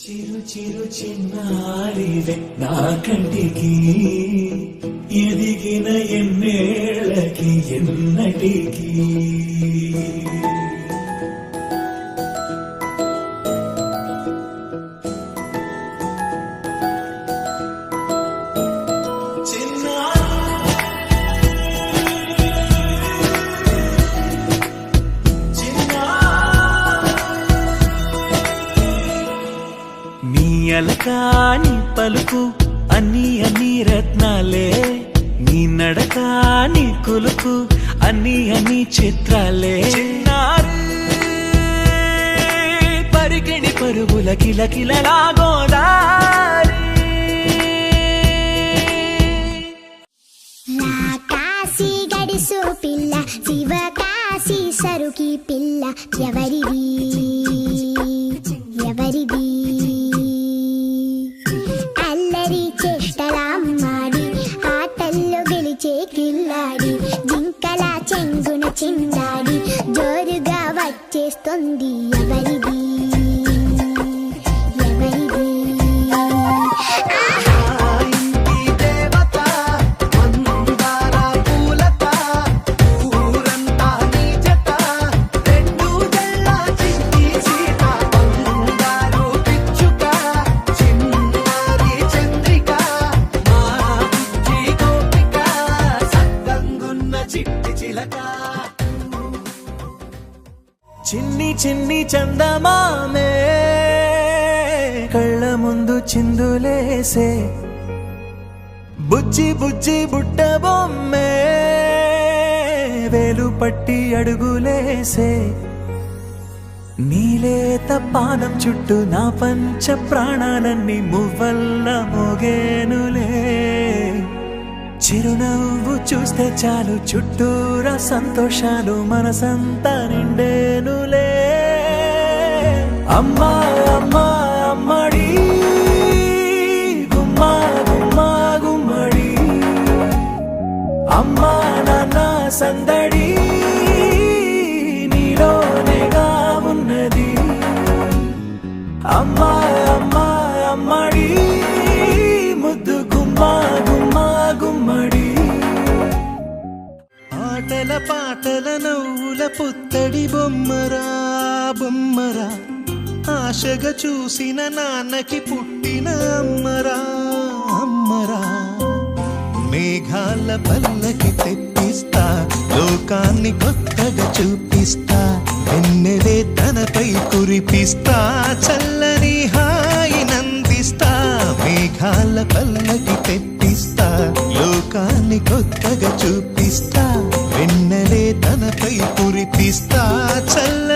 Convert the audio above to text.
చిరు చిరు చిన్నారివే నా కంటికి ఎదిగిన ఎన్నేళ్ళకి ఎన్నటికి అలకాని పలుకు అన్ని రత్నాలే నీ నడక నీ కులుకు అన్ని చిత్రాలే పరికిణి పరుగుల కిలకిలలా గోదారి నా కాశీ గడిసు పిల్ల శివ కాశీ సరుకి పిల్ల ఎవరిది ఎవరిది అల్లరి చేష్టలాడి ఆటల్లో గెలిచే కిల్లాడి జింకల చెంగున చిందాడి జోరుగా వచ్చేస్తుంది ఎవరిది ఎవరిది చిన్ని చిన్ని చందమామే కళ్ళ ముందు చిందులేసే బుజ్జి బుజ్జి బుట్ట బొమ్మే వేలు పట్టి అడుగులేసే నీలేత పానం చుట్టూ నా పంచ ప్రాణాలన్నీ మువ్వల్ల మోగేనులే చిరునవ్వు చూస్తే చాలు చుట్టూరా సంతోషాలు మనసంతా నిండేనులే అమ్మా అమ్మా అమ్మడి గుమ్మా గుమ్మా గుమ్మడి అమ్మా నాన్న సందడి నీలోనేగా ఉన్నది అమ్మా అమ్మా అమ్మడి ముద్దు గుమ్మా గుమ్మా గుమ్మడి ఆటల పాటల నవ్వుల పుత్తడి బొమ్మరా బొమ్మరా ఆశగా చూసిన నాన్నకి పుట్టిన అమ్మరా అమ్మరా మేఘాల పల్లకి తెప్పిస్తా లోకాన్ని కొత్తగా చూపిస్తా వెన్నెలే తనపై కురిపిస్తా చల్లని హాయి నందిస్తా మేఘాల పల్లకి తెప్పిస్తా లోకాన్ని కొత్తగా చూపిస్తా వెన్నెలే తనపై కురిపిస్తా చల్ల